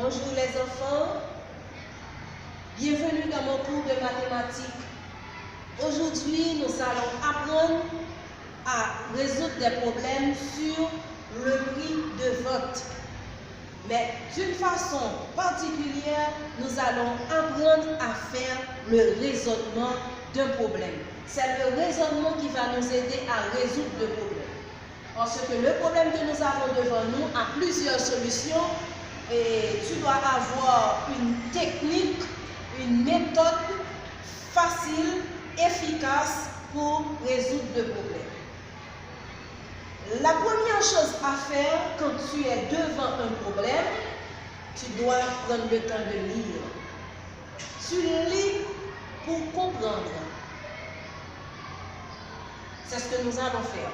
Bonjour les enfants, bienvenue dans mon cours de mathématiques. Aujourd'hui, nous allons apprendre à résoudre des problèmes sur le prix de vente. Mais d'une façon particulière, nous allons apprendre à faire le raisonnement d'un problème. C'est le raisonnement qui va nous aider à résoudre le problème. Parce que le problème que nous avons devant nous a plusieurs solutions et tu dois avoir une technique, une méthode facile, efficace pour résoudre le problème. La première chose à faire quand tu es devant un problème, tu dois prendre le temps de lire. Tu lis pour comprendre. C'est ce que nous allons faire.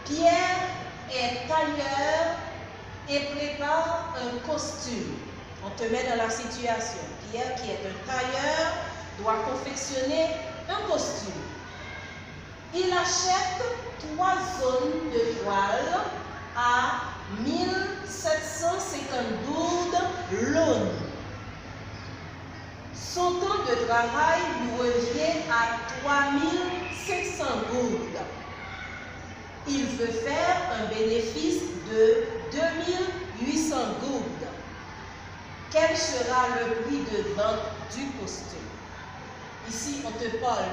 Pierre est tailleur et prépare un costume. On te met dans la situation. Pierre, qui est un tailleur, doit confectionner un costume. Il achète 3 zones de toile à 1750 gourdes l'aune. Son temps de travail lui revient à 3500 gourdes. Il veut faire un bénéfice de 2800 gourdes. Quel sera le prix de vente du costume? Ici, on te parle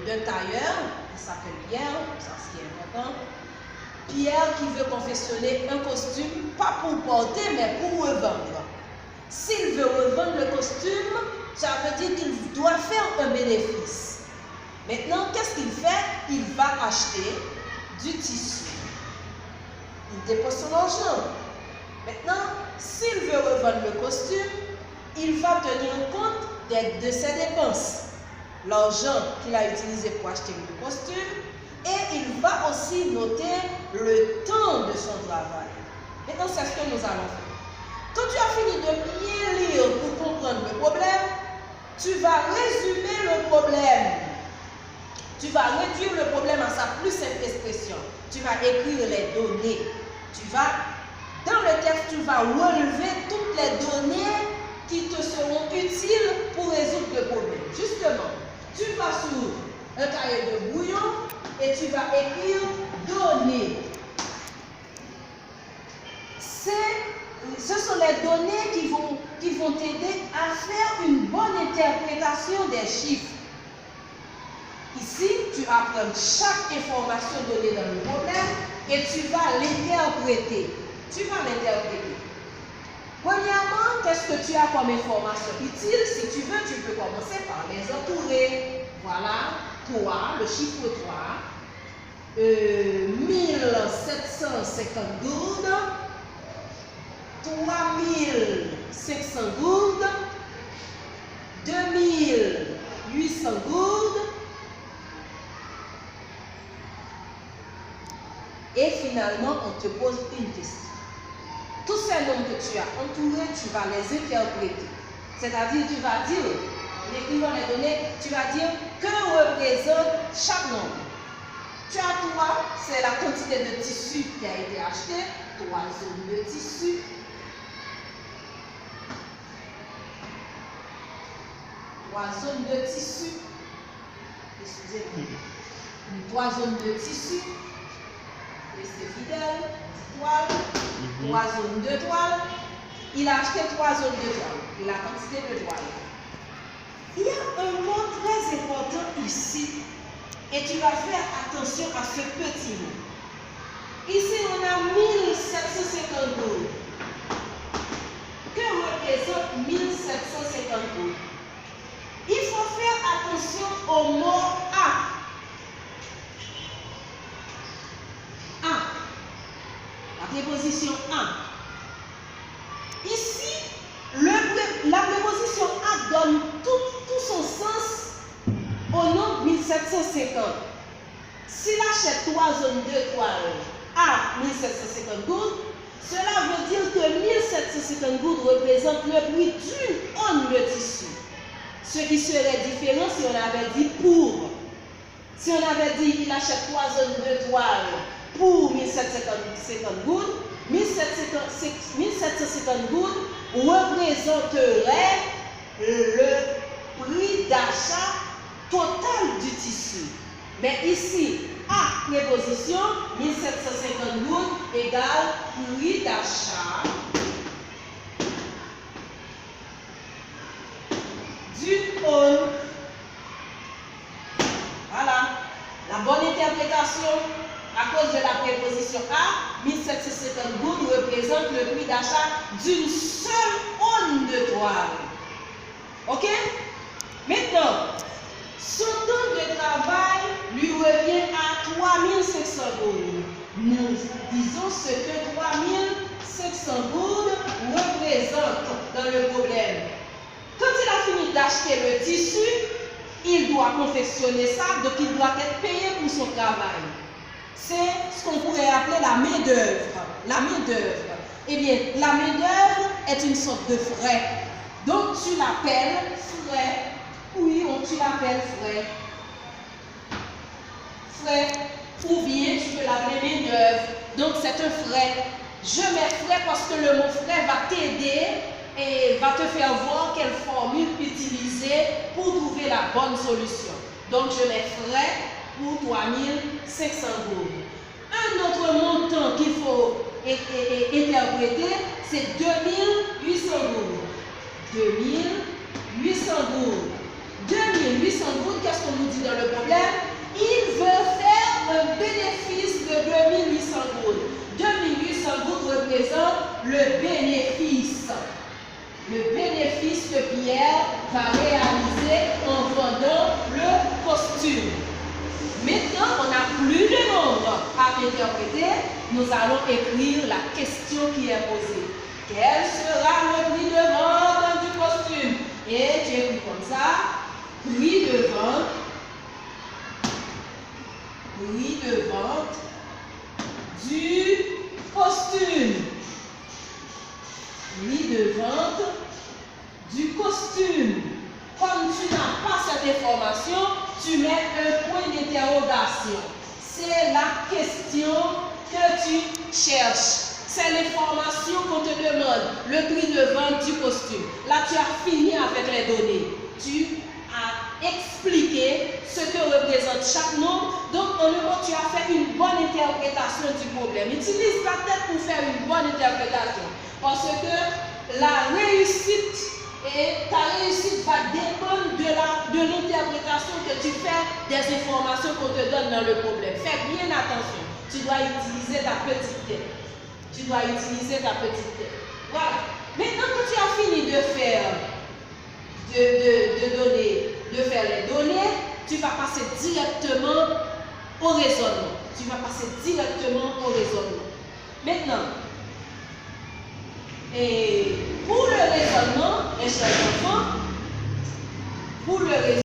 d'un tailleur, qui s'appelle Pierre, ça c'est important. Pierre qui veut confectionner un costume, pas pour porter, mais pour revendre. S'il veut revendre le costume, ça veut dire qu'il doit faire un bénéfice. Maintenant, qu'est-ce qu'il fait? Il va acheter du tissu. Il dépose son argent. Maintenant, s'il veut revendre le costume, il va tenir compte de ses dépenses. L'argent qu'il a utilisé pour acheter le costume, et il va aussi noter le temps de son travail. Maintenant, c'est ce que nous allons faire. Quand tu as fini de bien lire pour comprendre le problème, tu vas résumer le problème. Tu vas réduire le problème à sa plus simple expression. Tu vas écrire les données. Dans le texte, tu vas relever toutes les données qui te seront utiles pour résoudre le problème. Justement, tu vas sur un cahier de brouillon et tu vas écrire données. Ce sont les données qui vont t'aider à faire une bonne interprétation des chiffres. Ici, tu apprends chaque information donnée dans le problème et tu vas l'interpréter. Premièrement, qu'est-ce que tu as comme information utile? Si tu veux, tu peux commencer par les entourer. Voilà, 3, le chiffre 3, 1750 gourdes, 3500 gourdes, 2800 gourdes, et finalement, on te pose une question. Tous ces nombres que tu as entourés, tu vas les interpréter. C'est-à-dire, tu vas dire, en écrivant les données, tu vas dire que représente chaque nombre. Tu as 3, c'est la quantité de tissu qui a été acheté, 3 zones de tissu. Zones de tissu. Excusez-moi. 3 zones de tissu. Restez fidèle. Toile. 3 zones de toile. Il a acheté 3 zones de toile. Et la quantité de toile. Il y a un mot très important ici. Et tu vas faire attention à ce petit mot. Ici, on a 1750 gourdes. Que représente 1750 gourdes? Il faut faire attention au mot A. A. La préposition A. Ici, la préposition A donne tout son sens au nom de 1750. S'il achète 3 zones de toile à 1750 gourdes, cela veut dire que 1750 gourdes représente le prix d'une onde de tissu. Ce qui serait différent si on avait dit pour. Si on avait dit qu'il achète 3 zones de toile pour 1750 gourdes, 1750 gourdes représenterait le prix d'achat total du tissu. Mais ici, A préposition, 1750 gouttes égale prix d'achat du hall. Voilà. La bonne interprétation, à cause de la préposition A, 1750 gouttes représente le prix d'achat d'une seule aune de toile. Ok? Maintenant, son temps de travail lui revient à 3500 gouttes. Nous disons ce que 3500 gouttes représente dans le problème. Quand il a fini d'acheter le tissu, il doit confectionner ça, donc il doit être payé pour son travail. C'est ce qu'on pourrait appeler la main-d'œuvre. La main-d'œuvre. Eh bien, la main-d'œuvre est une sorte de frais. Donc, tu l'appelles frais. Oui, tu l'appelles frais. Frais. Ou bien, tu peux l'appeler main-d'œuvre. Donc, c'est un frais. Je mets frais parce que le mot frais va t'aider et va te faire voir quelle formule utiliser pour trouver la bonne solution. Donc, je mets frais pour 3500 gouttes. Un autre montant qu'il faut interpréter, c'est 2800 gouttes. 2800 gouttes. 2800 gouttes, qu'est-ce qu'on nous dit dans le problème? Il veut faire un bénéfice de 2800 gouttes. 2800 gouttes représente le bénéfice. Le bénéfice que Pierre va réaliser en vendant le costume. Maintenant, on n'a plus de nombre à interpréter. Nous allons écrire la question qui est posée. Quel sera le prix de vente du costume? Et tu écris comme ça. Prix de vente. Prix de vente du costume. Prix de vente du costume. Comme tu n'as pas cette information, tu mets un point d'interrogation. C'est la question que tu cherches. C'est l'information qu'on te demande. Le prix de vente du costume. Là, tu as fini avec les données. Tu as expliqué ce que représente chaque nombre. Donc, en un mot, tu as fait une bonne interprétation du problème. Utilise ta tête pour faire une bonne interprétation. Parce que la réussite et ta réussite va dépendre de l'interprétation que tu fais des informations qu'on te donne dans le problème. Fais bien attention. Tu dois utiliser ta petite tête. Tu dois utiliser ta petite tête. Voilà. Maintenant que tu as fini de faire, de faire les données, tu vas passer directement au raisonnement. Tu vas passer directement au raisonnement. Maintenant, et pour le raisonnement, les chers enfants, pour le raisonnement,